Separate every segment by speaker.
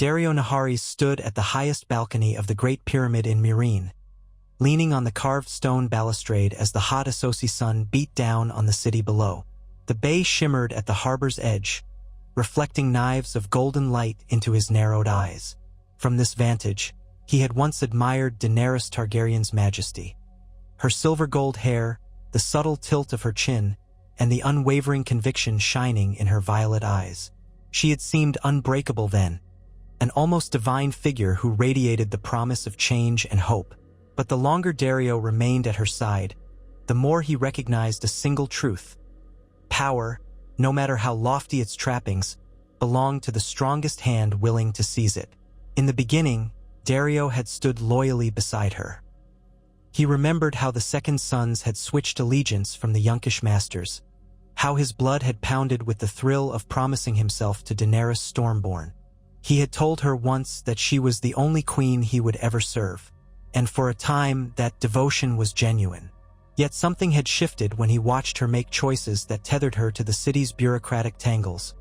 Speaker 1: Daario Naharis stood at the highest balcony of the Great Pyramid in Meereen, leaning on the carved stone balustrade as the hot Essos sun beat down on the city below. The bay shimmered at the harbor's edge, reflecting knives of golden light into his narrowed eyes. From this vantage, he had once admired Daenerys Targaryen's majesty. Her silver-gold hair, the subtle tilt of her chin, and the unwavering conviction shining in her violet eyes. She had seemed unbreakable then, an almost divine figure who radiated the promise of change and hope. But the longer Daario remained at her side, the more he recognized a single truth. Power, no matter how lofty its trappings, belonged to the strongest hand willing to seize it. In the beginning, Daario had stood loyally beside her. He remembered how the Second Sons had switched allegiance from the Yunkish masters, how his blood had pounded with the thrill of promising himself to Daenerys Stormborn. He had told her once that she was the only queen he would ever serve, and for a time that devotion was genuine. Yet something had shifted when he watched her make choices that tethered her to the city's bureaucratic tangles,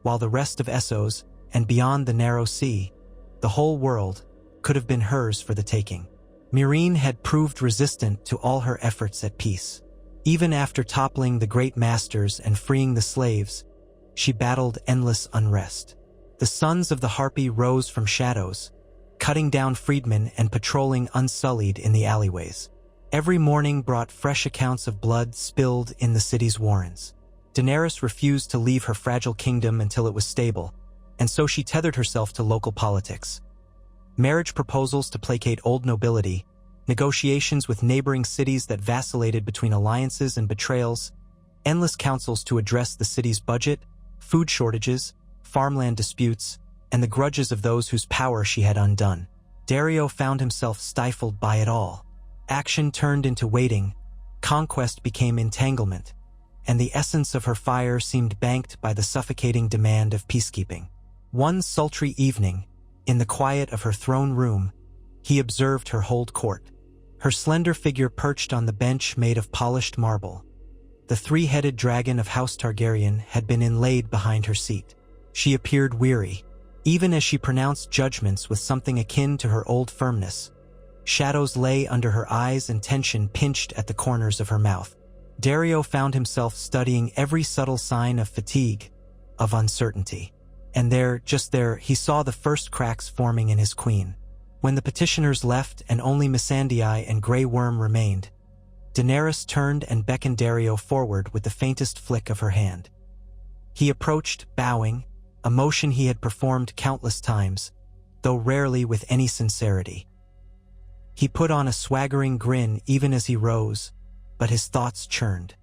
Speaker 1: while the rest of Essos, and beyond the narrow sea, the whole world, could have been hers for the taking. Meereen had proved resistant to all her efforts at peace. Even after toppling the great masters and freeing the slaves, she battled endless unrest. The sons of the Harpy rose from shadows, cutting down freedmen and patrolling unsullied in the alleyways. Every morning brought fresh accounts of blood spilled in the city's warrens. Daenerys refused to leave her fragile kingdom until it was stable, and so she tethered herself to local politics. Marriage proposals to placate old nobility, negotiations with neighboring cities that vacillated between alliances and betrayals, endless councils to address the city's budget, food shortages, farmland disputes, and the grudges of those whose power she had undone. Daario found himself stifled by it all. Action turned into waiting, conquest became entanglement, and the essence of her fire seemed banked by the suffocating demand of peacekeeping. One sultry evening, in the quiet of her throne room, he observed her hold court. Her slender figure perched on the bench made of polished marble. The three-headed dragon of House Targaryen had been inlaid behind her seat. She appeared weary, even as she pronounced judgments with something akin to her old firmness. Shadows lay under her eyes and tension pinched at the corners of her mouth. Daario found himself studying every subtle sign of fatigue, of uncertainty. And there, just there, he saw the first cracks forming in his queen. When the petitioners left and only Missandei and Grey Worm remained, Daenerys turned and beckoned Daario forward with the faintest flick of her hand. He approached, bowing, a motion he had performed countless times, though rarely with any sincerity. He put on a swaggering grin even as he rose, but his thoughts churned.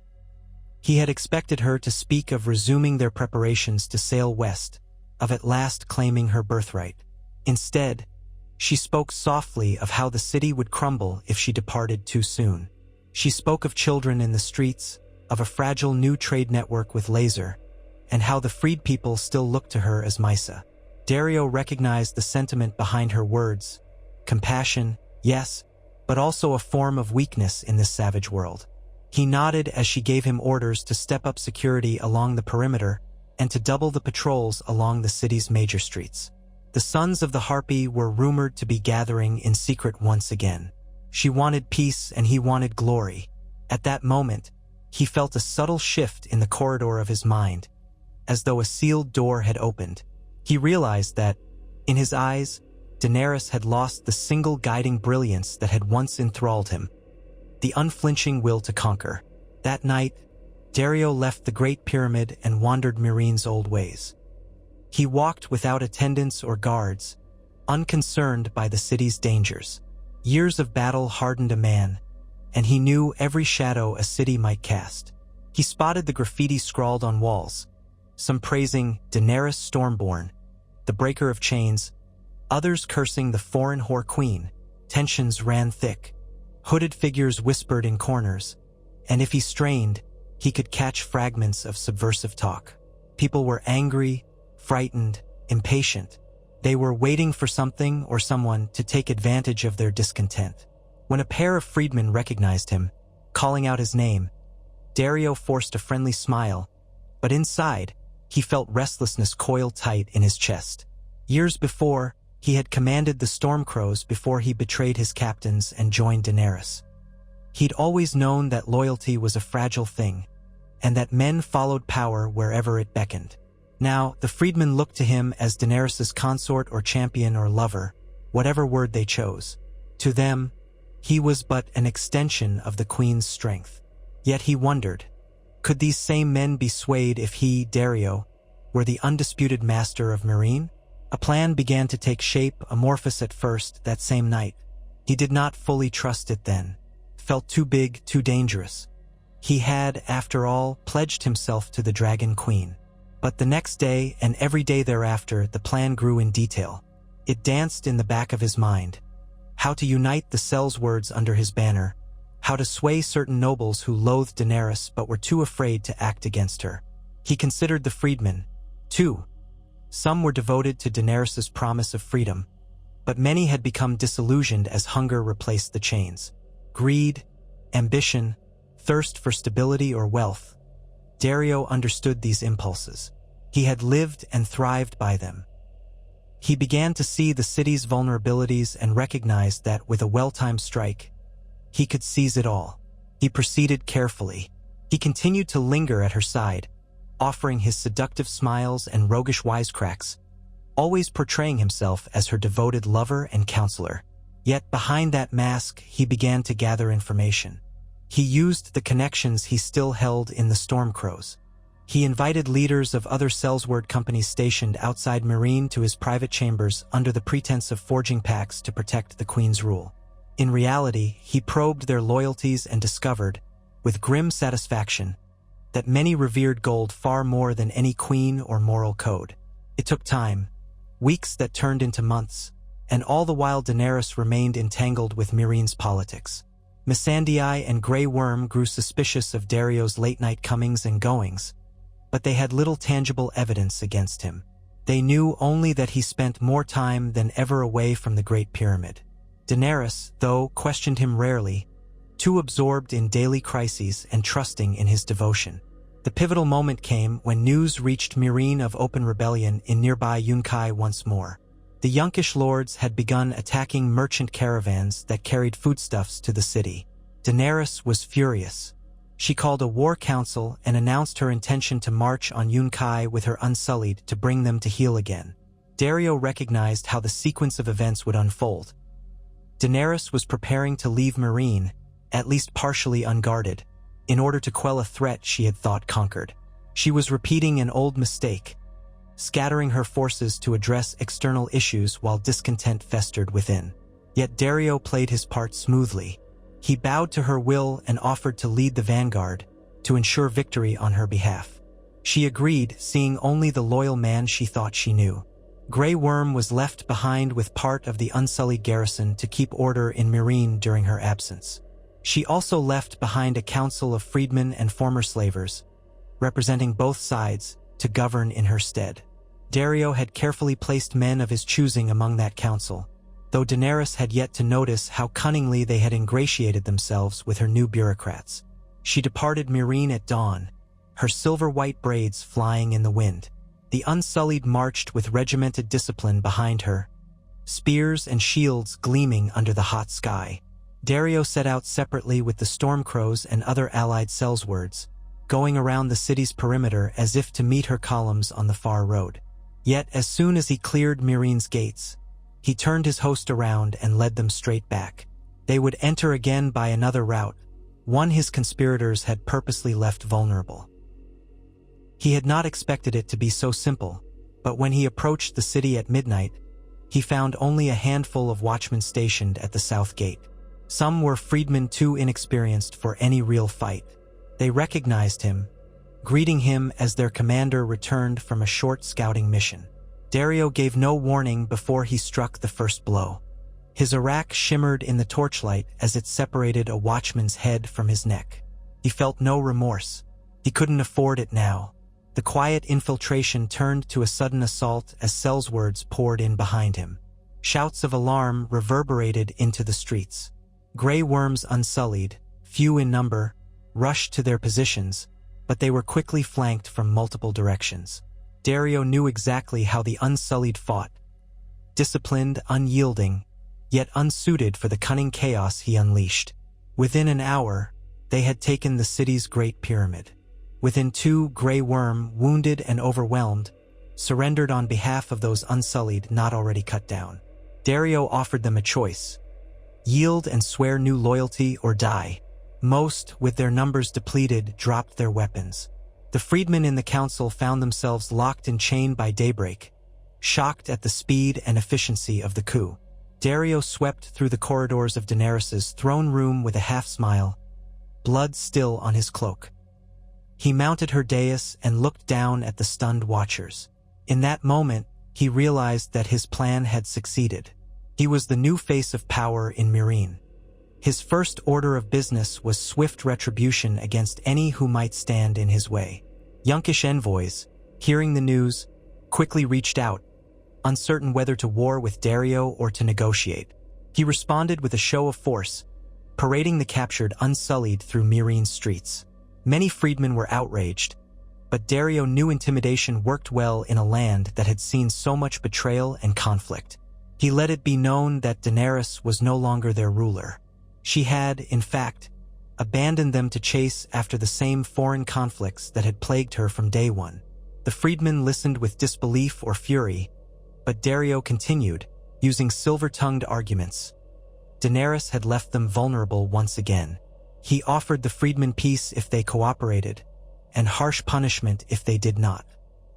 Speaker 1: He had expected her to speak of resuming their preparations to sail west, of at last claiming her birthright. Instead, she spoke softly of how the city would crumble if she departed too soon. She spoke of children in the streets, of a fragile new trade network with Laser, and how the freed people still looked to her as Mysa. Daario recognized the sentiment behind her words. Compassion, yes, but also a form of weakness in this savage world. He nodded as she gave him orders to step up security along the perimeter and to double the patrols along the city's major streets. The Sons of the Harpy were rumored to be gathering in secret once again. She wanted peace and he wanted glory. At that moment, he felt a subtle shift in the corridor of his mind, as though a sealed door had opened. He realized that, in his eyes, Daenerys had lost the single guiding brilliance that had once enthralled him, the unflinching will to conquer. That night, Daario left the Great Pyramid and wandered Meereen's old ways. He walked without attendants or guards, unconcerned by the city's dangers. Years of battle hardened a man, and he knew every shadow a city might cast. He spotted the graffiti scrawled on walls, some praising Daenerys Stormborn, the breaker of chains, others cursing the foreign whore queen. Tensions ran thick. Hooded figures whispered in corners, and if he strained, he could catch fragments of subversive talk. People were angry, frightened, impatient. They were waiting for something or someone to take advantage of their discontent. When a pair of freedmen recognized him, calling out his name, Daario forced a friendly smile, but inside, he felt restlessness coil tight in his chest. Years before, he had commanded the Stormcrows before he betrayed his captains and joined Daenerys. He'd always known that loyalty was a fragile thing, and that men followed power wherever it beckoned. Now, the freedmen looked to him as Daenerys' consort or champion or lover, whatever word they chose. To them, he was but an extension of the Queen's strength. Yet he wondered, could these same men be swayed if he, Daario, were the undisputed master of Meereen? A plan began to take shape, amorphous at first, that same night. He did not fully trust it then. Felt too big, too dangerous. He had, after all, pledged himself to the Dragon Queen. But the next day, and every day thereafter, the plan grew in detail. It danced in the back of his mind. How to unite the Sellswords under his banner. How to sway certain nobles who loathed Daenerys but were too afraid to act against her. He considered the freedmen, too. Some were devoted to Daenerys' promise of freedom, but many had become disillusioned as hunger replaced the chains. Greed, ambition, thirst for stability or wealth. Daario understood these impulses. He had lived and thrived by them. He began to see the city's vulnerabilities and recognized that with a well-timed strike, he could seize it all. He proceeded carefully. He continued to linger at her side, offering his seductive smiles and roguish wisecracks, always portraying himself as her devoted lover and counselor. Yet behind that mask, he began to gather information. He used the connections he still held in the Stormcrows. He invited leaders of other Sellsword companies stationed outside Meereen to his private chambers under the pretense of forging pacts to protect the Queen's rule. In reality, he probed their loyalties and discovered, with grim satisfaction, that many revered gold far more than any queen or moral code. It took time, weeks that turned into months, and all the while Daenerys remained entangled with Meereen's politics. Missandei and Grey Worm grew suspicious of Daario's late-night comings and goings, but they had little tangible evidence against him. They knew only that he spent more time than ever away from the Great Pyramid. Daenerys, though, questioned him rarely, too absorbed in daily crises and trusting in his devotion. The pivotal moment came when news reached Meereen of open rebellion in nearby Yunkai once more. The Yunkish lords had begun attacking merchant caravans that carried foodstuffs to the city. Daenerys was furious. She called a war council and announced her intention to march on Yunkai with her Unsullied to bring them to heel again. Daario recognized how the sequence of events would unfold. Daenerys was preparing to leave Meereen, at least partially unguarded, in order to quell a threat she had thought conquered. She was repeating an old mistake, scattering her forces to address external issues while discontent festered within. Yet Daario played his part smoothly. He bowed to her will and offered to lead the vanguard, to ensure victory on her behalf. She agreed, seeing only the loyal man she thought she knew. Grey Worm was left behind with part of the Unsullied garrison to keep order in Meereen during her absence. She also left behind a council of freedmen and former slavers, representing both sides, to govern in her stead. Daario had carefully placed men of his choosing among that council, though Daenerys had yet to notice how cunningly they had ingratiated themselves with her new bureaucrats. She departed Meereen at dawn, her silver-white braids flying in the wind. The Unsullied marched with regimented discipline behind her, spears and shields gleaming under the hot sky. Daario set out separately with the Stormcrows and other allied Sellswords, going around the city's perimeter as if to meet her columns on the far road. Yet as soon as he cleared Meereen's gates, he turned his host around and led them straight back. They would enter again by another route, one his conspirators had purposely left vulnerable. He had not expected it to be so simple, but when he approached the city at midnight, he found only a handful of watchmen stationed at the south gate. Some were freedmen too inexperienced for any real fight. They recognized him, greeting him as their commander returned from a short scouting mission. Daario gave no warning before he struck the first blow. His arak shimmered in the torchlight as it separated a watchman's head from his neck. He felt no remorse. He couldn't afford it now. The quiet infiltration turned to a sudden assault as Sellswords poured in behind him. Shouts of alarm reverberated into the streets. Grey Worms Unsullied, few in number, rushed to their positions, but they were quickly flanked from multiple directions. Daario knew exactly how the Unsullied fought, disciplined, unyielding, yet unsuited for the cunning chaos he unleashed. Within an hour, they had taken the city's Great Pyramid. Within 2, Grey Worm, wounded and overwhelmed, surrendered on behalf of those unsullied not already cut down. Daario offered them a choice: yield and swear new loyalty or die. Most, with their numbers depleted, dropped their weapons. The freedmen in the council found themselves locked and chained by daybreak, shocked at the speed and efficiency of the coup. Daario swept through the corridors of Daenerys's throne room with a half-smile, blood still on his cloak. He mounted her dais and looked down at the stunned watchers. In that moment, he realized that his plan had succeeded. He was the new face of power in Meereen. His first order of business was swift retribution against any who might stand in his way. Yunkish envoys, hearing the news, quickly reached out, uncertain whether to war with Daario or to negotiate. He responded with a show of force, parading the captured unsullied through Meereen's streets. Many freedmen were outraged, but Daario knew intimidation worked well in a land that had seen so much betrayal and conflict. He let it be known that Daenerys was no longer their ruler. She had, in fact, abandoned them to chase after the same foreign conflicts that had plagued her from day one. The freedmen listened with disbelief or fury, but Daario continued, using silver-tongued arguments. Daenerys had left them vulnerable once again. He offered the freedmen peace if they cooperated, and harsh punishment if they did not.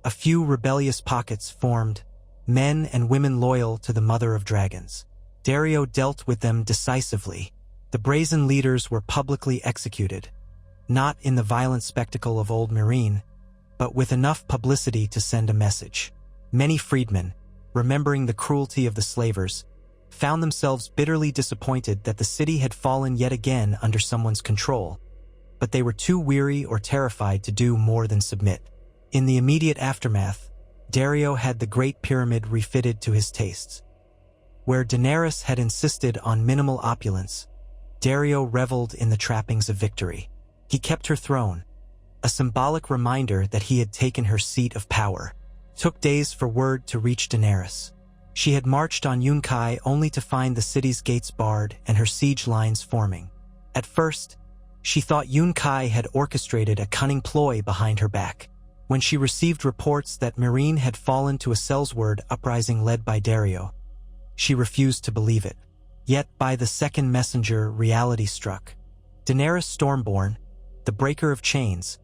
Speaker 1: A few rebellious pockets formed, men and women loyal to the Mother of Dragons. Daario dealt with them decisively. The brazen leaders were publicly executed, not in the violent spectacle of old Meereen, but with enough publicity to send a message. Many freedmen, remembering the cruelty of the slavers, found themselves bitterly disappointed that the city had fallen yet again under someone's control, but they were too weary or terrified to do more than submit. In the immediate aftermath, Daario had the Great Pyramid refitted to his tastes. Where Daenerys had insisted on minimal opulence, Daario reveled in the trappings of victory. He kept her throne, a symbolic reminder that he had taken her seat of power. It took days for word to reach Daenerys. She had marched on Yunkai only to find the city's gates barred and her siege lines forming. At first, she thought Yunkai had orchestrated a cunning ploy behind her back. When she received reports that Meereen had fallen to a Sellsword uprising led by Daario, she refused to believe it. Yet by the second messenger, reality struck. Daenerys Stormborn, the breaker of chains,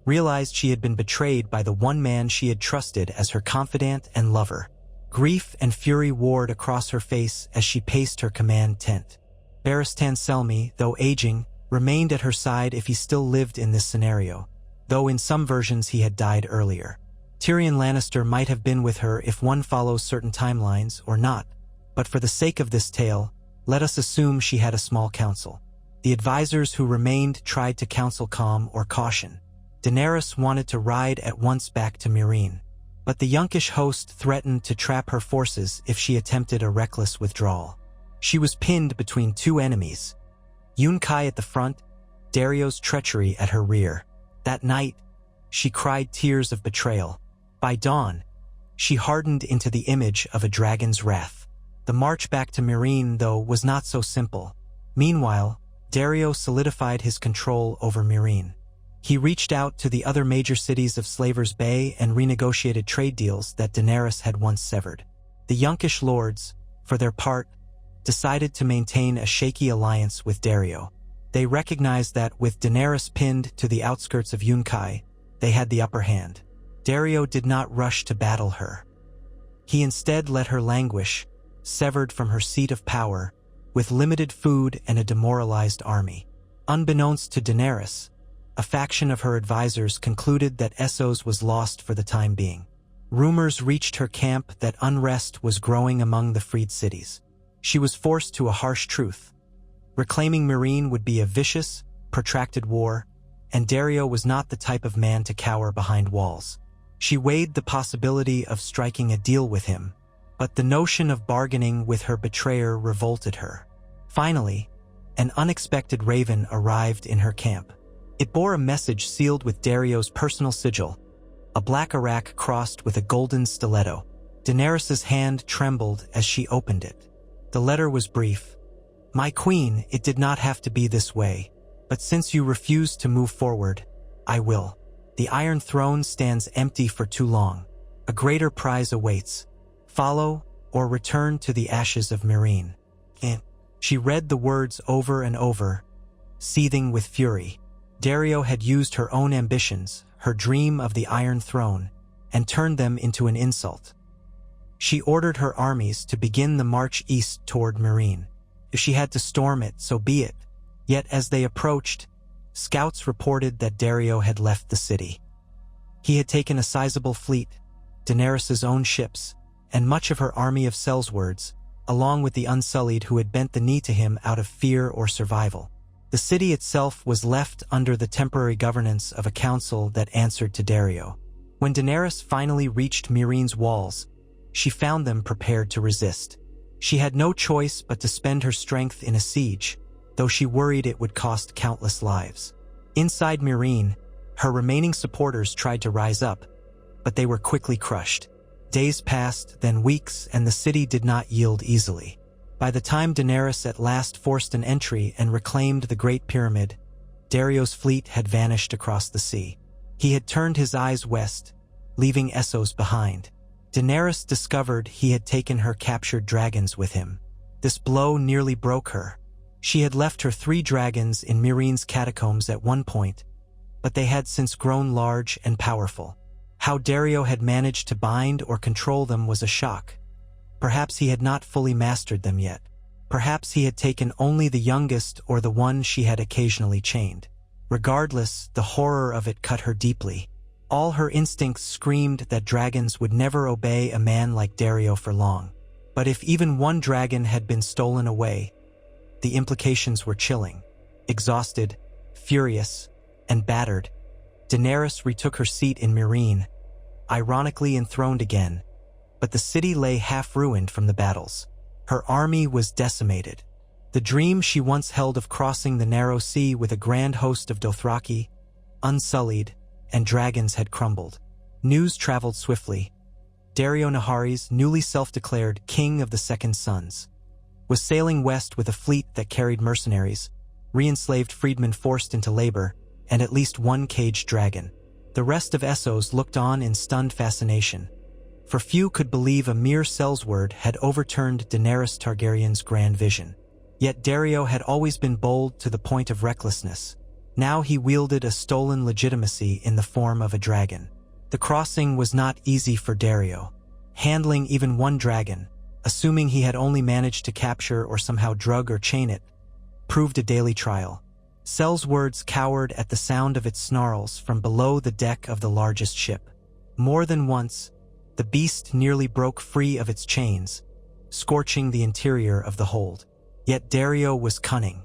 Speaker 1: realized she had been betrayed by the one man she had trusted as her confidant and lover. Grief and fury warred across her face as she paced her command tent. Barristan Selmy, though aging, remained at her side if he still lived in this scenario, though in some versions he had died earlier. Tyrion Lannister might have been with her if one follows certain timelines or not, but for the sake of this tale, let us assume she had a small council. The advisors who remained tried to counsel calm or caution. Daenerys wanted to ride at once back to Meereen, but the Yunkish host threatened to trap her forces if she attempted a reckless withdrawal. She was pinned between two enemies, Yunkai at the front, Daario's treachery at her rear. That night, she cried tears of betrayal. By dawn, she hardened into the image of a dragon's wrath. The march back to Meereen, though, was not so simple. Meanwhile, Daario solidified his control over Meereen. He reached out to the other major cities of Slaver's Bay and renegotiated trade deals that Daenerys had once severed. The Yunkish lords, for their part, decided to maintain a shaky alliance with Daario. They recognized that with Daenerys pinned to the outskirts of Yunkai, they had the upper hand. Daario did not rush to battle her. He instead let her languish, severed from her seat of power, with limited food and a demoralized army. Unbeknownst to Daenerys, a faction of her advisors concluded that Essos was lost for the time being. Rumors reached her camp that unrest was growing among the freed cities. She was forced to a harsh truth. Reclaiming Meereen would be a vicious, protracted war, and Daario was not the type of man to cower behind walls. She weighed the possibility of striking a deal with him, but the notion of bargaining with her betrayer revolted her. Finally, an unexpected raven arrived in her camp. It bore a message sealed with Daario's personal sigil, a black arak crossed with a golden stiletto. Daenerys's hand trembled as she opened it. The letter was brief. "My queen, it did not have to be this way, but since you refuse to move forward, I will. The Iron Throne stands empty for too long. A greater prize awaits. Follow or return to the ashes of Meereen." She read the words over and over, seething with fury. Daario had used her own ambitions, her dream of the Iron Throne, and turned them into an insult. She ordered her armies to begin the march east toward Meereen. If she had to storm it, so be it. Yet as they approached, scouts reported that Daario had left the city. He had taken a sizable fleet, Daenerys' own ships, and much of her army of sellswords, along with the Unsullied who had bent the knee to him out of fear or survival. The city itself was left under the temporary governance of a council that answered to Daario. When Daenerys finally reached Meereen's walls, she found them prepared to resist. She had no choice but to spend her strength in a siege, though she worried it would cost countless lives. Inside Meereen, her remaining supporters tried to rise up, but they were quickly crushed. Days passed, then weeks, and the city did not yield easily. By the time Daenerys at last forced an entry and reclaimed the Great Pyramid, Daario's fleet had vanished across the sea. He had turned his eyes west, leaving Essos behind. Daenerys discovered he had taken her captured dragons with him. This blow nearly broke her. She had left her 3 dragons in Meereen's catacombs at one point, but they had since grown large and powerful. How Daario had managed to bind or control them was a shock. Perhaps he had not fully mastered them yet. Perhaps he had taken only the youngest or the one she had occasionally chained. Regardless, the horror of it cut her deeply. All her instincts screamed that dragons would never obey a man like Daario for long. But if even one dragon had been stolen away, the implications were chilling. Exhausted, furious, and battered, Daenerys retook her seat in Meereen, ironically enthroned again, but the city lay half-ruined from the battles. Her army was decimated. The dream she once held of crossing the narrow sea with a grand host of Dothraki, Unsullied, and dragons had crumbled. News traveled swiftly. Daario Naharis, newly self-declared King of the Second Sons, was sailing west with a fleet that carried mercenaries, re-enslaved freedmen forced into labor, and at least one caged dragon. The rest of Essos looked on in stunned fascination, for few could believe a mere sellsword had overturned Daenerys Targaryen's grand vision. Yet Daario had always been bold to the point of recklessness. Now he wielded a stolen legitimacy in the form of a dragon. The crossing was not easy for Daario. Handling even one dragon, assuming he had only managed to capture or somehow drug or chain it, proved a daily trial. Sellswords cowered at the sound of its snarls from below the deck of the largest ship. More than once, the beast nearly broke free of its chains, scorching the interior of the hold. Yet Daario was cunning.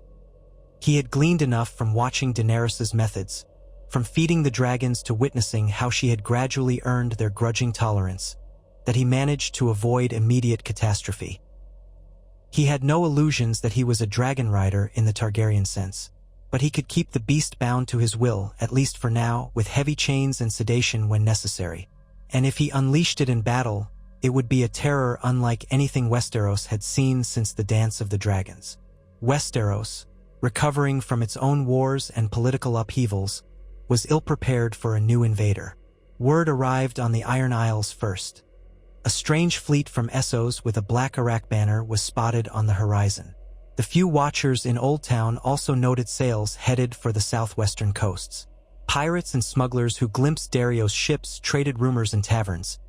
Speaker 1: He had gleaned enough from watching Daenerys' methods, from feeding the dragons to witnessing how she had gradually earned their grudging tolerance, that he managed to avoid immediate catastrophe. He had no illusions that he was a dragon rider in the Targaryen sense, but he could keep the beast bound to his will, at least for now, with heavy chains and sedation when necessary. And if he unleashed it in battle, it would be a terror unlike anything Westeros had seen since the Dance of the Dragons. Westeros, recovering from its own wars and political upheavals, was ill-prepared for a new invader. Word arrived on the Iron Isles first. A strange fleet from Essos with a black Arak banner was spotted on the horizon. The few watchers in Old Town also noted sails headed for the southwestern coasts. Pirates and smugglers who glimpsed Daario's ships traded rumors in taverns,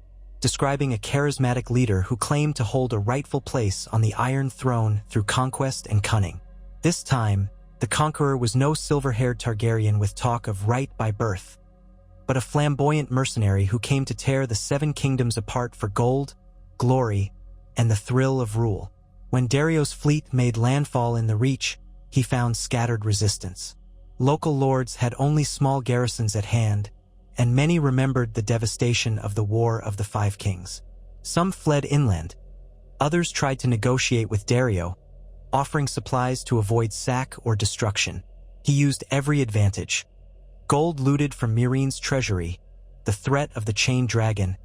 Speaker 1: describing a charismatic leader who claimed to hold a rightful place on the Iron Throne through conquest and cunning. This time, the conqueror was no silver-haired Targaryen with talk of right by birth, but a flamboyant mercenary who came to tear the 7 kingdoms apart for gold, glory, and the thrill of rule. When Daario's fleet made landfall in the Reach, he found scattered resistance. Local lords had only small garrisons at hand, and many remembered the devastation of the War of the Five Kings. Some fled inland. Others tried to negotiate with Daario, offering supplies to avoid sack or destruction. He used every advantage. Gold looted from Meereen's treasury, the threat of the chained dragon,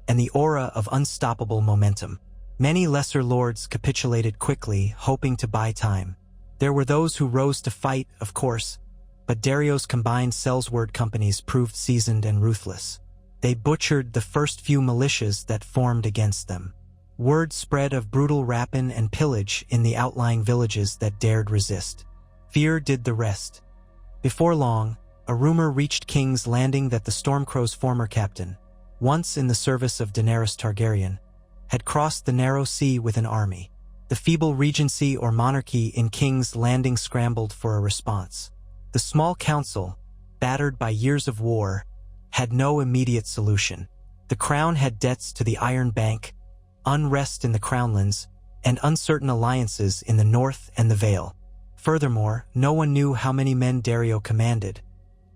Speaker 1: and the aura of unstoppable momentum. Many lesser lords capitulated quickly, hoping to buy time. There were those who rose to fight, of course, but Daario's combined sellsword companies proved seasoned and ruthless. They butchered the first few militias that formed against them. Word spread of brutal rapine and pillage in the outlying villages that dared resist. Fear did the rest. Before long, a rumor reached King's Landing that the Stormcrow's former captain, once in the service of Daenerys Targaryen, had crossed the narrow sea with an army. The feeble regency or monarchy in King's Landing scrambled for a response. The small council, battered by years of war, had no immediate solution. The crown had debts to the Iron Bank, unrest in the Crownlands, and uncertain alliances in the north and the Vale. Furthermore, no one knew how many men Daario commanded,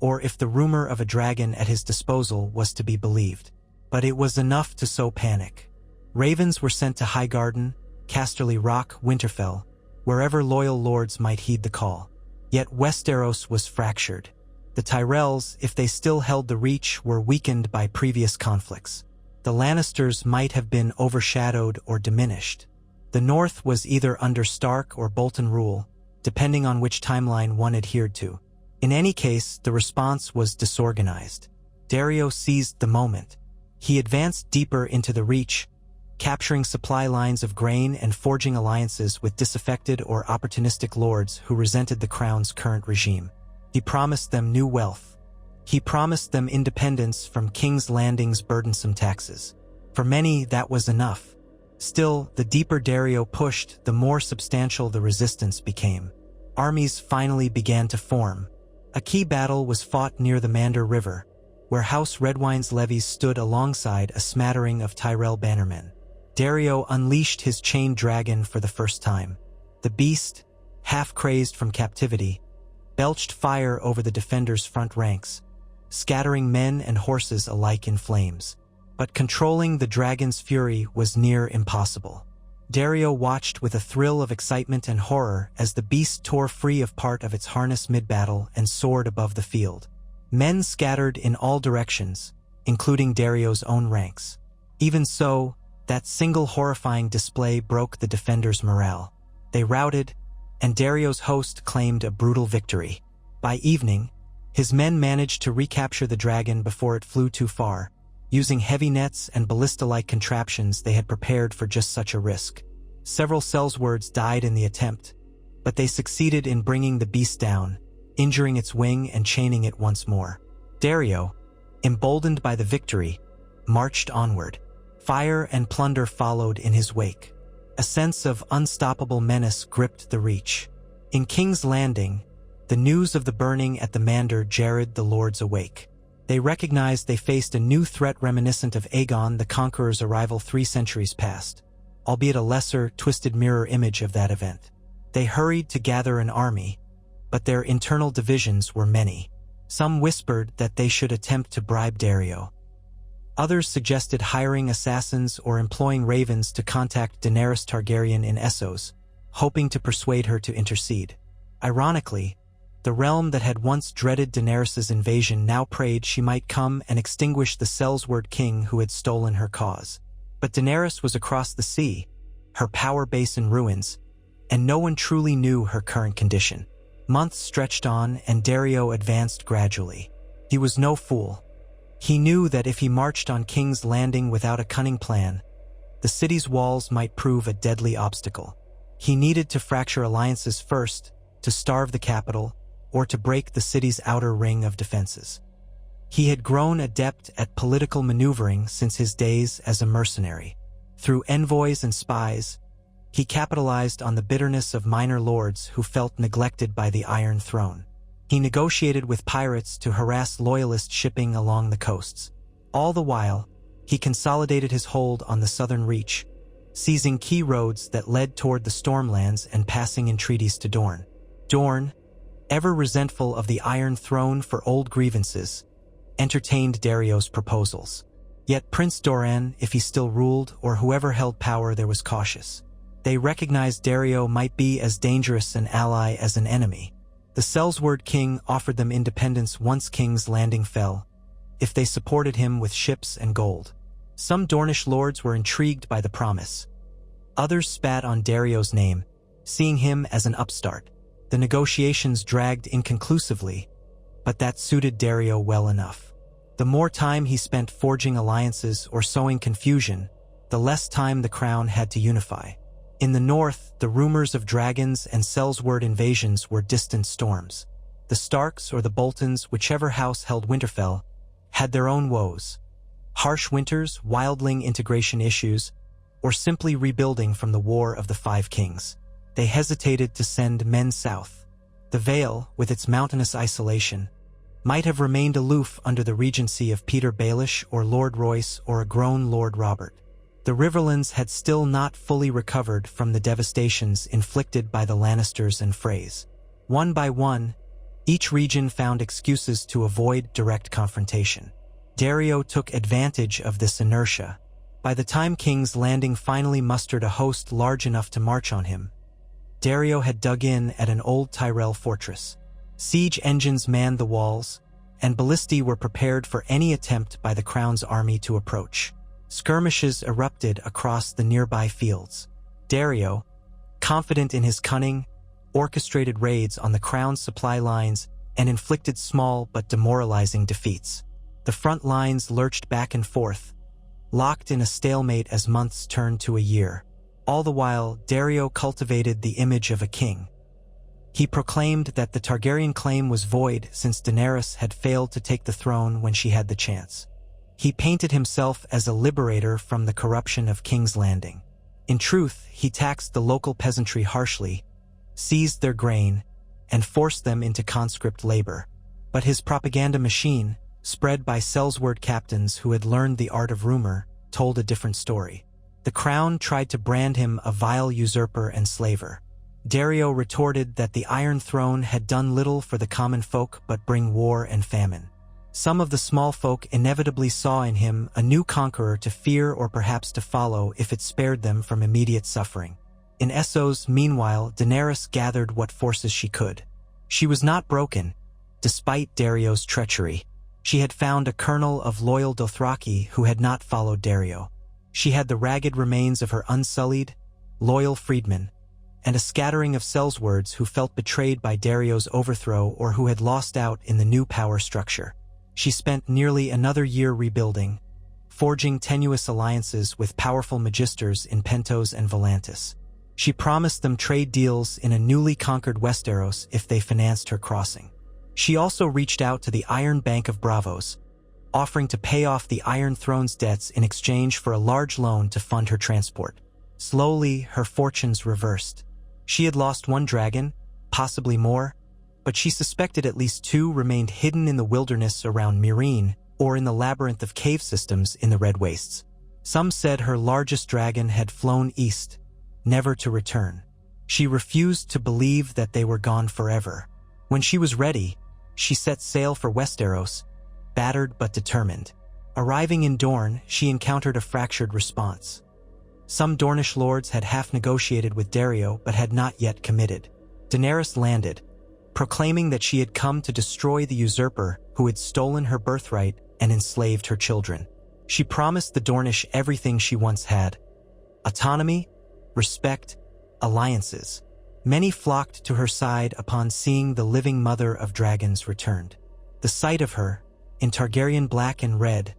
Speaker 1: or if the rumor of a dragon at his disposal was to be believed. But it was enough to sow panic. Ravens were sent to Highgarden, Casterly Rock, Winterfell, wherever loyal lords might heed the call. Yet Westeros was fractured. The Tyrells, if they still held the reach, were weakened by previous conflicts. The Lannisters might have been overshadowed or diminished. The North was either under Stark or Bolton rule, depending on which timeline one adhered to. In any case, the response was disorganized. Daario seized the moment. He advanced deeper into the Reach, capturing supply lines of grain and forging alliances with disaffected or opportunistic lords who resented the crown's current regime. He promised them new wealth. He promised them independence from King's Landing's burdensome taxes. For many, that was enough. Still, the deeper Daario pushed, the more substantial the resistance became. Armies finally began to form. A key battle was fought near the Mander River, where House Redwine's levies stood alongside a smattering of Tyrell bannermen. Daario unleashed his chained dragon for the first time. The beast, half-crazed from captivity, belched fire over the defenders' front ranks, scattering men and horses alike in flames. But controlling the dragon's fury was near impossible. Daario watched with a thrill of excitement and horror as the beast tore free of part of its harness mid-battle and soared above the field. Men scattered in all directions, including Daario's own ranks. Even so, that single horrifying display broke the defenders' morale. They routed, and Daario's host claimed a brutal victory. By evening, his men managed to recapture the dragon before it flew too far, using heavy nets and ballista-like contraptions they had prepared for just such a risk. Several sellswords died in the attempt, but they succeeded in bringing the beast down, injuring its wing and chaining it once more. Daario, emboldened by the victory, marched onward. Fire and plunder followed in his wake. A sense of unstoppable menace gripped the Reach. In King's Landing, the news of the burning at the Mander jarred the lords awake. They recognized they faced a new threat reminiscent of Aegon the Conqueror's arrival 3 centuries past, albeit a lesser, twisted mirror image of that event. They hurried to gather an army, but their internal divisions were many. Some whispered that they should attempt to bribe Daario. Others suggested hiring assassins or employing ravens to contact Daenerys Targaryen in Essos, hoping to persuade her to intercede. Ironically, the realm that had once dreaded Daenerys' invasion now prayed she might come and extinguish the Sellsword king who had stolen her cause. But Daenerys was across the sea, her power base in ruins, and no one truly knew her current condition. Months stretched on, and Daario advanced gradually. He was no fool. He knew that if he marched on King's Landing without a cunning plan, the city's walls might prove a deadly obstacle. He needed to fracture alliances first, to starve the capital, or to break the city's outer ring of defenses. He had grown adept at political maneuvering since his days as a mercenary. Through envoys and spies, he capitalized on the bitterness of minor lords who felt neglected by the Iron Throne. He negotiated with pirates to harass loyalist shipping along the coasts. All the while, he consolidated his hold on the southern Reach, seizing key roads that led toward the Stormlands and passing entreaties to Dorne. Dorne, ever resentful of the Iron Throne for old grievances, entertained Daario's proposals. Yet Prince Doran, if he still ruled, or whoever held power there, was cautious. They recognized Daario might be as dangerous an ally as an enemy. The Sellsword king offered them independence once King's Landing fell, if they supported him with ships and gold. Some Dornish lords were intrigued by the promise. Others spat on Daario's name, seeing him as an upstart. The negotiations dragged inconclusively, but that suited Daario well enough. The more time he spent forging alliances or sowing confusion, the less time the crown had to unify. In the north, the rumors of dragons and Sellsword invasions were distant storms. The Starks or the Boltons, whichever house held Winterfell, had their own woes. Harsh winters, wildling integration issues, or simply rebuilding from the War of the Five Kings. They hesitated to send men south. The Vale, with its mountainous isolation, might have remained aloof under the regency of Peter Baelish or Lord Royce or a grown Lord Robert. The Riverlands had still not fully recovered from the devastations inflicted by the Lannisters and Freys. One by one, each region found excuses to avoid direct confrontation. Daario took advantage of this inertia. By the time King's Landing finally mustered a host large enough to march on him, Daario had dug in at an old Tyrell fortress. Siege engines manned the walls, and ballistae were prepared for any attempt by the Crown's army to approach. Skirmishes erupted across the nearby fields. Daario, confident in his cunning, orchestrated raids on the Crown's supply lines and inflicted small but demoralizing defeats. The front lines lurched back and forth, locked in a stalemate as months turned to a year. All the while, Daario cultivated the image of a king. He proclaimed that the Targaryen claim was void since Daenerys had failed to take the throne when she had the chance. He painted himself as a liberator from the corruption of King's Landing. In truth, he taxed the local peasantry harshly, seized their grain, and forced them into conscript labor. But his propaganda machine, spread by Sellsword captains who had learned the art of rumor, told a different story. The Crown tried to brand him a vile usurper and slaver. Daario retorted that the Iron Throne had done little for the common folk but bring war and famine. Some of the small folk inevitably saw in him a new conqueror to fear or perhaps to follow if it spared them from immediate suffering. In Essos, meanwhile, Daenerys gathered what forces she could. She was not broken, despite Daario's treachery. She had found a kernel of loyal Dothraki who had not followed Daario. She had the ragged remains of her unsullied, loyal freedmen, and a scattering of Sellswords who felt betrayed by Daario's overthrow or who had lost out in the new power structure. She spent nearly another year rebuilding, forging tenuous alliances with powerful magisters in Pentos and Volantis. She promised them trade deals in a newly conquered Westeros if they financed her crossing. She also reached out to the Iron Bank of Bravos, offering to pay off the Iron Throne's debts in exchange for a large loan to fund her transport. Slowly, her fortunes reversed. She had lost one dragon, possibly more, but she suspected at least two remained hidden in the wilderness around Meereen or in the labyrinth of cave systems in the Red Wastes. Some said her largest dragon had flown east, never to return. She refused to believe that they were gone forever. When she was ready, she set sail for Westeros, battered but determined. Arriving in Dorne, she encountered a fractured response. Some Dornish lords had half-negotiated with Daario but had not yet committed. Daenerys landed, proclaiming that she had come to destroy the usurper who had stolen her birthright and enslaved her children. She promised the Dornish everything she once had: autonomy, respect, alliances. Many flocked to her side upon seeing the living mother of dragons returned. The sight of her, in Targaryen black and red,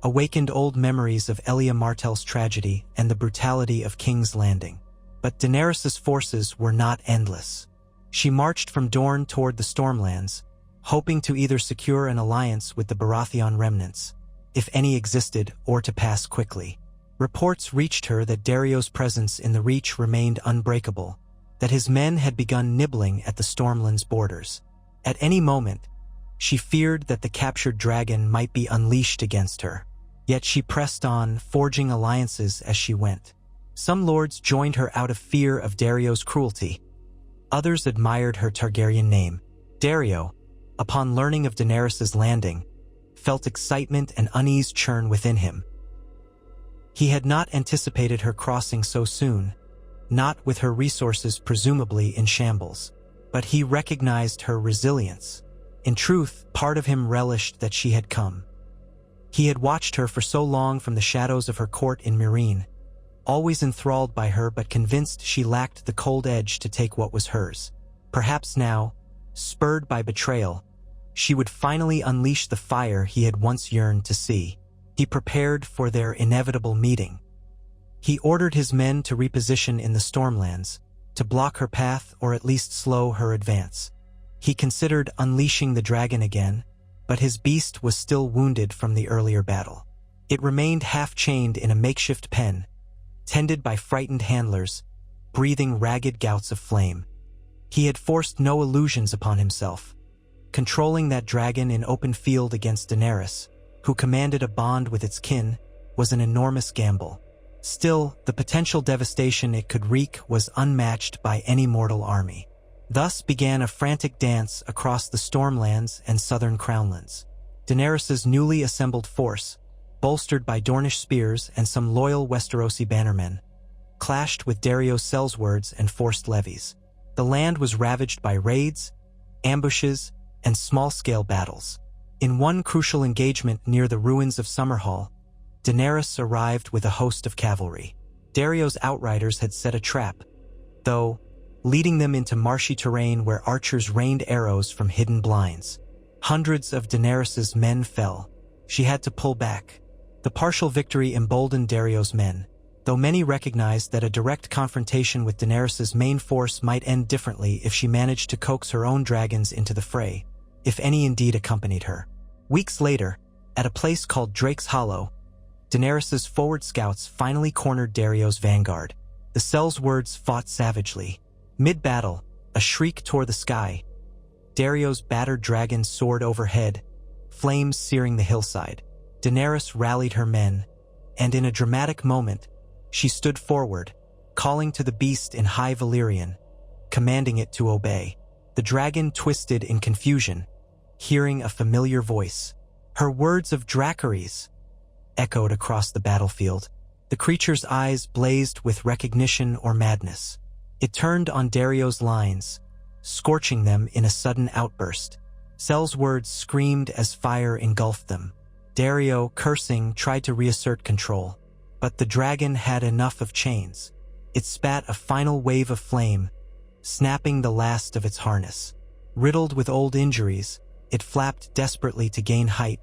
Speaker 1: awakened old memories of Elia Martell's tragedy and the brutality of King's Landing. But Daenerys' forces were not endless. She marched from Dorne toward the Stormlands, hoping to either secure an alliance with the Baratheon remnants, if any existed, or to pass quickly. Reports reached her that Daario's presence in the Reach remained unbreakable, that his men had begun nibbling at the Stormlands' borders. At any moment, she feared that the captured dragon might be unleashed against her. Yet she pressed on, forging alliances as she went. Some lords joined her out of fear of Daario's cruelty. Others admired her Targaryen name. Daario, upon learning of Daenerys' landing, felt excitement and unease churn within him. He had not anticipated her crossing so soon, not with her resources presumably in shambles. But he recognized her resilience. In truth, part of him relished that she had come. He had watched her for so long from the shadows of her court in Meereen, always enthralled by her but convinced she lacked the cold edge to take what was hers. Perhaps now, spurred by betrayal, she would finally unleash the fire he had once yearned to see. He prepared for their inevitable meeting. He ordered his men to reposition in the Stormlands, to block her path or at least slow her advance. He considered unleashing the dragon again, but his beast was still wounded from the earlier battle. It remained half-chained in a makeshift pen, tended by frightened handlers, breathing ragged gouts of flame. He had forced no illusions upon himself. Controlling that dragon in open field against Daenerys, who commanded a bond with its kin, was an enormous gamble. Still, the potential devastation it could wreak was unmatched by any mortal army. Thus began a frantic dance across the Stormlands and southern Crownlands. Daenerys's newly assembled force, bolstered by Dornish spears and some loyal Westerosi bannermen, clashed with Daario's sellswords and forced levies. The land was ravaged by raids, ambushes, and small-scale battles. In one crucial engagement near the ruins of Summerhall, Daenerys arrived with a host of cavalry. Daario's outriders had set a trap, though, leading them into marshy terrain where archers rained arrows from hidden blinds. Hundreds of Daenerys's men fell. She had to pull back. The partial victory emboldened Daario's men, though many recognized that a direct confrontation with Daenerys's main force might end differently if she managed to coax her own dragons into the fray, if any indeed accompanied her. Weeks later, at a place called Drake's Hollow, Daenerys's forward scouts finally cornered Daario's vanguard. The sellswords fought savagely. Mid-battle, a shriek tore the sky. Daario's battered dragon soared overhead, flames searing the hillside. Daenerys rallied her men, and in a dramatic moment, she stood forward, calling to the beast in High Valyrian, commanding it to obey. The dragon twisted in confusion, hearing a familiar voice. Her words of Dracarys echoed across the battlefield. The creature's eyes blazed with recognition or madness. It turned on Daario's lines, scorching them in a sudden outburst. Sellswords screamed as fire engulfed them. Daario, cursing, tried to reassert control, but the dragon had enough of chains. It spat a final wave of flame, snapping the last of its harness. Riddled with old injuries, it flapped desperately to gain height,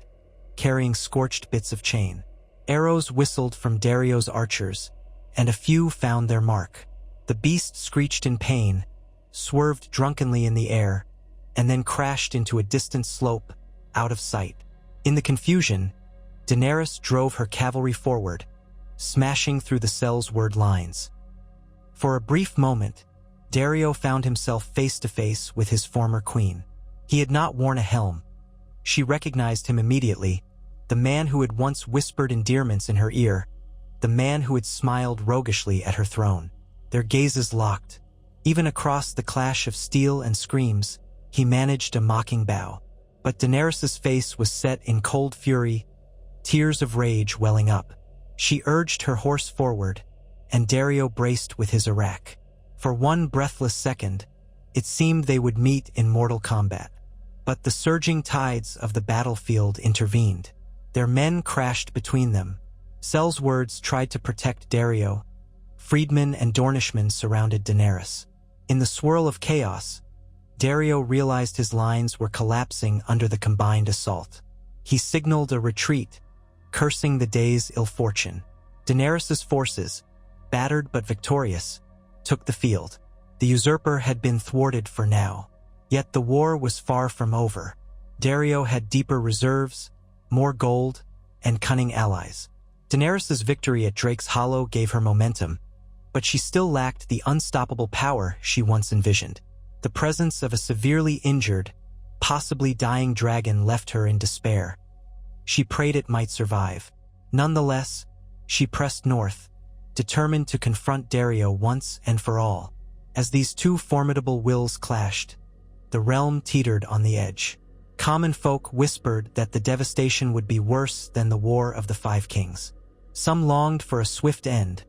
Speaker 1: carrying scorched bits of chain. Arrows whistled from Daario's archers, and a few found their mark. The beast screeched in pain, swerved drunkenly in the air, and then crashed into a distant slope, out of sight. In the confusion, Daenerys drove her cavalry forward, smashing through the sellsword lines. For a brief moment, Daario found himself face-to-face with his former queen. He had not worn a helm. She recognized him immediately, the man who had once whispered endearments in her ear, the man who had smiled roguishly at her throne. Their gazes locked. Even across the clash of steel and screams, he managed a mocking bow. But Daenerys's face was set in cold fury, tears of rage welling up. She urged her horse forward, and Daario braced with his arak. For one breathless second, it seemed they would meet in mortal combat. But the surging tides of the battlefield intervened. Their men crashed between them. Sellswords tried to protect Daario. Freedmen and Dornishmen surrounded Daenerys. In the swirl of chaos, Daario realized his lines were collapsing under the combined assault. He signaled a retreat, cursing the day's ill fortune. Daenerys's forces, battered but victorious, took the field. The usurper had been thwarted for now. Yet the war was far from over. Daario had deeper reserves, more gold, and cunning allies. Daenerys's victory at Drake's Hollow gave her momentum, but she still lacked the unstoppable power she once envisioned. The presence of a severely injured, possibly dying dragon left her in despair. She prayed it might survive. Nonetheless, she pressed north, determined to confront Daario once and for all. As these two formidable wills clashed, the realm teetered on the edge. Common folk whispered that the devastation would be worse than the War of the Five Kings. Some longed for a swift end,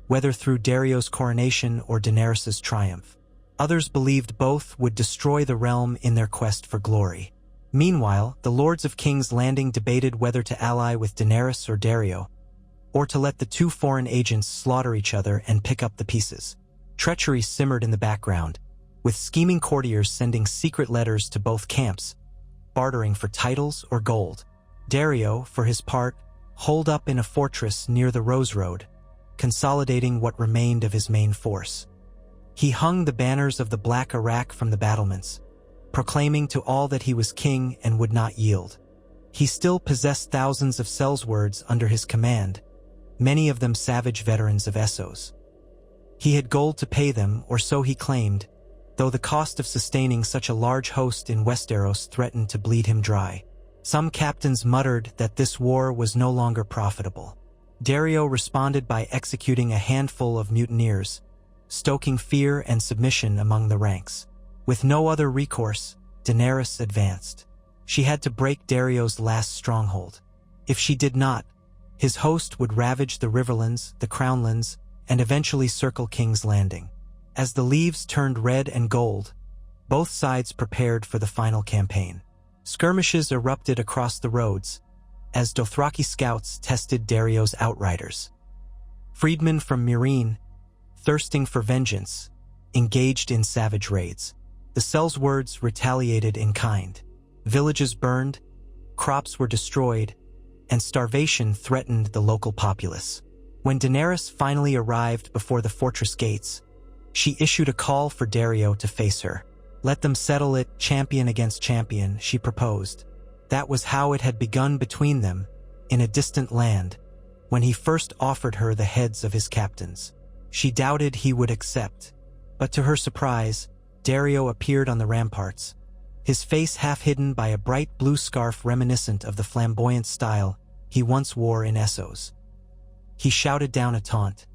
Speaker 1: whether through Daario's coronation or Daenerys's triumph. Others believed both would destroy the realm in their quest for glory. Meanwhile, the Lords of King's Landing debated whether to ally with Daenerys or Daario, or to let the two foreign agents slaughter each other and pick up the pieces. Treachery simmered in the background, with scheming courtiers sending secret letters to both camps, bartering for titles or gold. Daario, for his part, holed up in a fortress near the Rose Road, consolidating what remained of his main force. He hung the banners of the Black Iraq from the battlements, proclaiming to all that he was king and would not yield. He still possessed thousands of sellswords under his command, many of them savage veterans of Essos. He had gold to pay them, or so he claimed, though the cost of sustaining such a large host in Westeros threatened to bleed him dry. Some captains muttered that this war was no longer profitable. Daario responded by executing a handful of mutineers, stoking fear and submission among the ranks. With no other recourse, Daenerys advanced. She had to break Daario's last stronghold. If she did not, his host would ravage the Riverlands, the Crownlands, and eventually circle King's Landing. As the leaves turned red and gold, both sides prepared for the final campaign. Skirmishes erupted across the roads, as Dothraki scouts tested Daario's outriders. Freedmen from Meereen, thirsting for vengeance, engaged in savage raids. The sellswords retaliated in kind. Villages burned, crops were destroyed, and starvation threatened the local populace. When Daenerys finally arrived before the fortress gates, she issued a call for Daario to face her. Let them settle it, champion against champion, she proposed. That was how it had begun between them, in a distant land, when he first offered her the heads of his captains. She doubted he would accept, but to her surprise, Daario appeared on the ramparts, his face half hidden by a bright blue scarf reminiscent of the flamboyant style he once wore in Essos. He shouted down a taunt.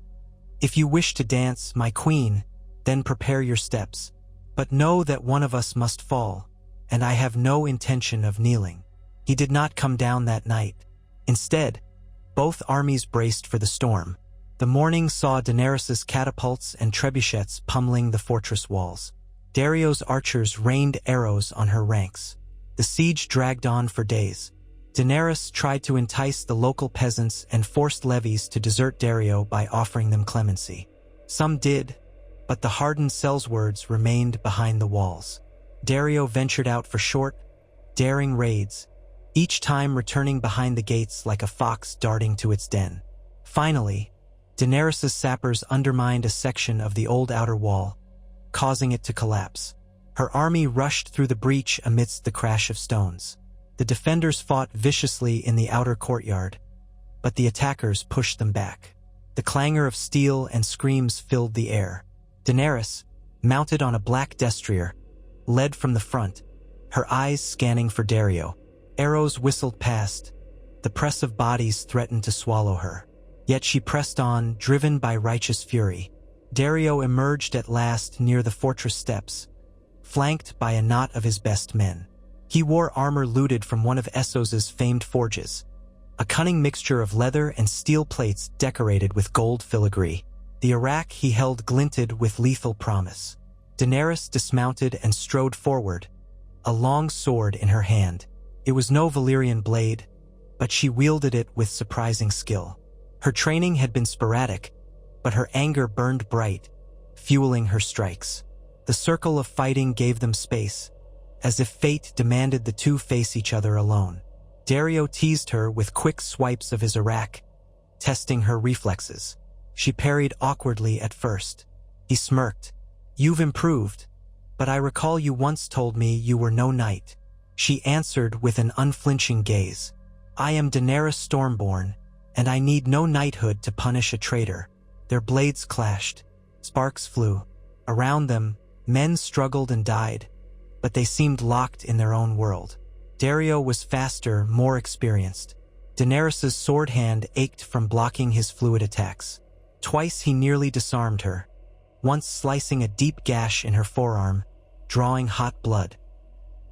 Speaker 1: "If you wish to dance, my queen, then prepare your steps. But know that one of us must fall, and I have no intention of kneeling." He did not come down that night. Instead, both armies braced for the storm. The morning saw Daenerys' catapults and trebuchets pummeling the fortress walls. Daario's archers rained arrows on her ranks. The siege dragged on for days. Daenerys tried to entice the local peasants and forced levies to desert Daario by offering them clemency. Some did, but the hardened sellswords remained behind the walls. Daario ventured out for short, daring raids, each time returning behind the gates like a fox darting to its den. Finally, Daenerys' sappers undermined a section of the old outer wall, causing it to collapse. Her army rushed through the breach amidst the crash of stones. The defenders fought viciously in the outer courtyard, but the attackers pushed them back. The clangor of steel and screams filled the air. Daenerys, mounted on a black destrier, led from the front, her eyes scanning for Daario. Arrows whistled past. The press of bodies threatened to swallow her. Yet she pressed on, driven by righteous fury. Daario emerged at last near the fortress steps, flanked by a knot of his best men. He wore armor looted from one of Essos' famed forges, a cunning mixture of leather and steel plates decorated with gold filigree. The Iraq he held glinted with lethal promise. Daenerys dismounted and strode forward, a long sword in her hand. It was no Valyrian blade, but she wielded it with surprising skill. Her training had been sporadic, but her anger burned bright, fueling her strikes. The circle of fighting gave them space, as if fate demanded the two face each other alone. Daario teased her with quick swipes of his Iraq, testing her reflexes. She parried awkwardly at first. He smirked. "You've improved, but I recall you once told me you were no knight." She answered with an unflinching gaze. "I am Daenerys Stormborn, and I need no knighthood to punish a traitor." Their blades clashed. Sparks flew. Around them, men struggled and died, but they seemed locked in their own world. Daario was faster, more experienced. Daenerys' sword hand ached from blocking his fluid attacks. Twice he nearly disarmed her, once slicing a deep gash in her forearm, drawing hot blood.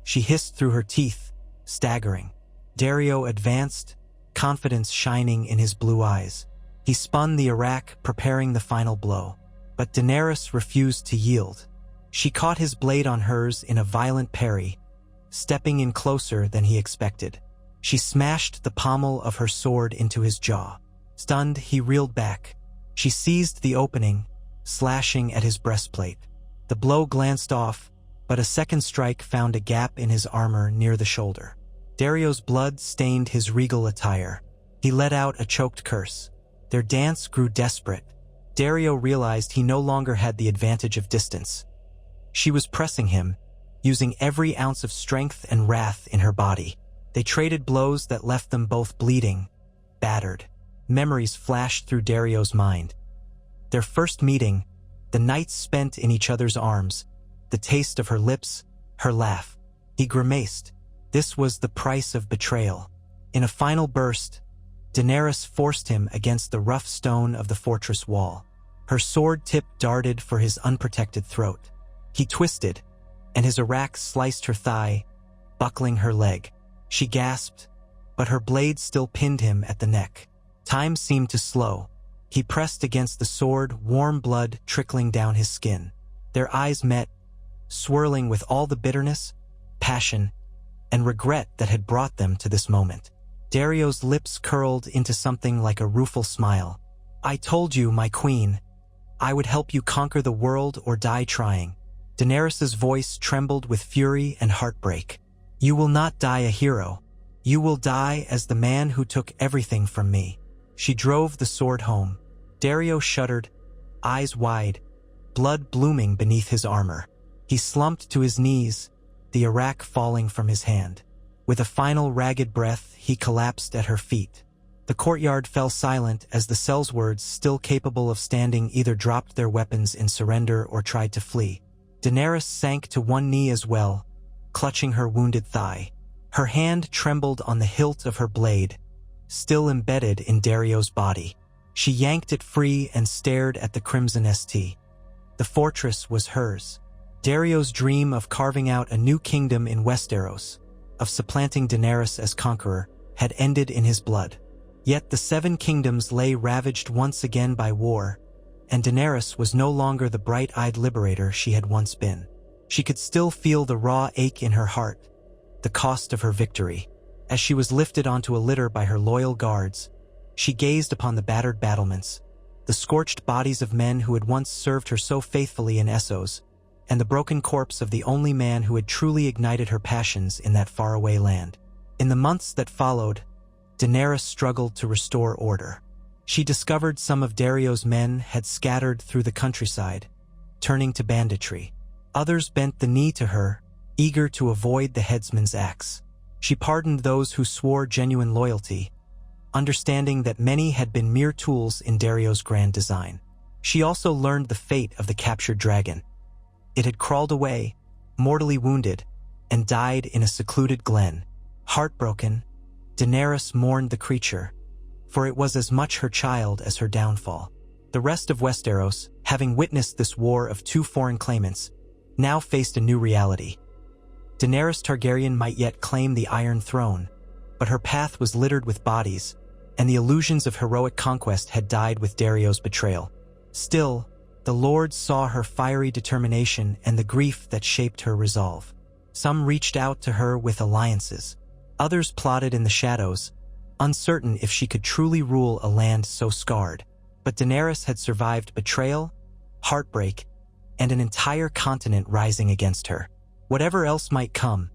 Speaker 1: She hissed through her teeth, staggering. Daario advanced, confidence shining in his blue eyes. He spun the Iraq, preparing the final blow. But Daenerys refused to yield. She caught his blade on hers in a violent parry, stepping in closer than he expected. She smashed the pommel of her sword into his jaw. Stunned, he reeled back. She seized the opening, slashing at his breastplate. The blow glanced off, but a second strike found a gap in his armor near the shoulder. Daario's blood stained his regal attire. He let out a choked curse. Their dance grew desperate. Daario realized he no longer had the advantage of distance. She was pressing him, using every ounce of strength and wrath in her body. They traded blows that left them both bleeding, battered. Memories flashed through Daario's mind. Their first meeting, the nights spent in each other's arms, the taste of her lips, her laugh. He grimaced. This was the price of betrayal. In a final burst, Daenerys forced him against the rough stone of the fortress wall. Her sword tip darted for his unprotected throat. He twisted, and his arak sliced her thigh, buckling her leg. She gasped, but her blade still pinned him at the neck. Time seemed to slow. He pressed against the sword, warm blood trickling down his skin. Their eyes met, swirling with all the bitterness, passion, and regret that had brought them to this moment. Daario's lips curled into something like a rueful smile. "I told you, my queen, I would help you conquer the world or die trying." Daenerys's voice trembled with fury and heartbreak. "You will not die a hero. You will die as the man who took everything from me." She drove the sword home. Daario shuddered, eyes wide, blood blooming beneath his armor. He slumped to his knees, the arak falling from his hand. With a final ragged breath, he collapsed at her feet. The courtyard fell silent as the Sellswords, still capable of standing, either dropped their weapons in surrender or tried to flee. Daenerys sank to one knee as well, clutching her wounded thigh. Her hand trembled on the hilt of her blade, still embedded in Daario's body. She yanked it free and stared at the crimson st. The fortress was hers. Daario's dream of carving out a new kingdom in Westeros, of supplanting Daenerys as conqueror, had ended in his blood. Yet the Seven Kingdoms lay ravaged once again by war, and Daenerys was no longer the bright-eyed liberator she had once been. She could still feel the raw ache in her heart, the cost of her victory. As she was lifted onto a litter by her loyal guards, she gazed upon the battered battlements, the scorched bodies of men who had once served her so faithfully in Essos, and the broken corpse of the only man who had truly ignited her passions in that faraway land. In the months that followed, Daenerys struggled to restore order. She discovered some of Daario's men had scattered through the countryside, turning to banditry. Others bent the knee to her, eager to avoid the headsman's axe. She pardoned those who swore genuine loyalty, understanding that many had been mere tools in Daario's grand design. She also learned the fate of the captured dragon. It had crawled away, mortally wounded, and died in a secluded glen. Heartbroken, Daenerys mourned the creature, for it was as much her child as her downfall. The rest of Westeros, having witnessed this war of two foreign claimants, now faced a new reality. Daenerys Targaryen might yet claim the Iron Throne, but her path was littered with bodies, and the illusions of heroic conquest had died with Daario's betrayal. Still, the lords saw her fiery determination and the grief that shaped her resolve. Some reached out to her with alliances. Others plotted in the shadows, uncertain if she could truly rule a land so scarred. But Daenerys had survived betrayal, heartbreak, and an entire continent rising against her. Whatever else might come,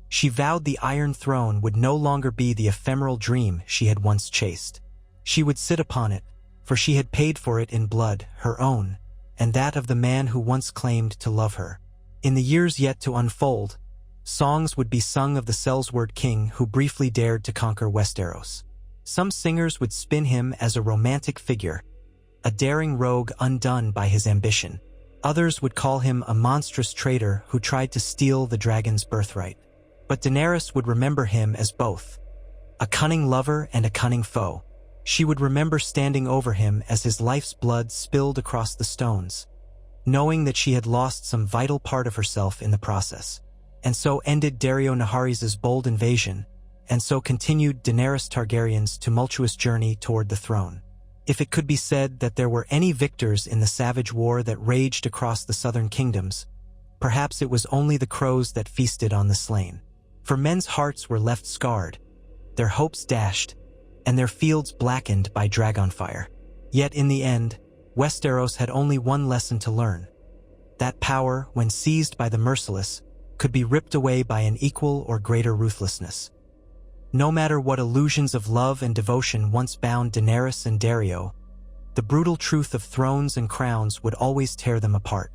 Speaker 1: she vowed the Iron Throne would no longer be the ephemeral dream she had once chased. She would sit upon it, for she had paid for it in blood, her own, and that of the man who once claimed to love her. In the years yet to unfold, songs would be sung of the Sellsword king who briefly dared to conquer Westeros. Some singers would spin him as a romantic figure, a daring rogue undone by his ambition. Others would call him a monstrous traitor who tried to steal the dragon's birthright. But Daenerys would remember him as both, a cunning lover and a cunning foe. She would remember standing over him as his life's blood spilled across the stones, knowing that she had lost some vital part of herself in the process. And so ended Daario Naharis' bold invasion, and so continued Daenerys Targaryen's tumultuous journey toward the throne. If it could be said that there were any victors in the savage war that raged across the southern kingdoms, perhaps it was only the crows that feasted on the slain. For men's hearts were left scarred, their hopes dashed, and their fields blackened by dragonfire. Yet in the end, Westeros had only one lesson to learn. That power, when seized by the merciless, could be ripped away by an equal or greater ruthlessness. No matter what illusions of love and devotion once bound Daenerys and Daario, the brutal truth of thrones and crowns would always tear them apart.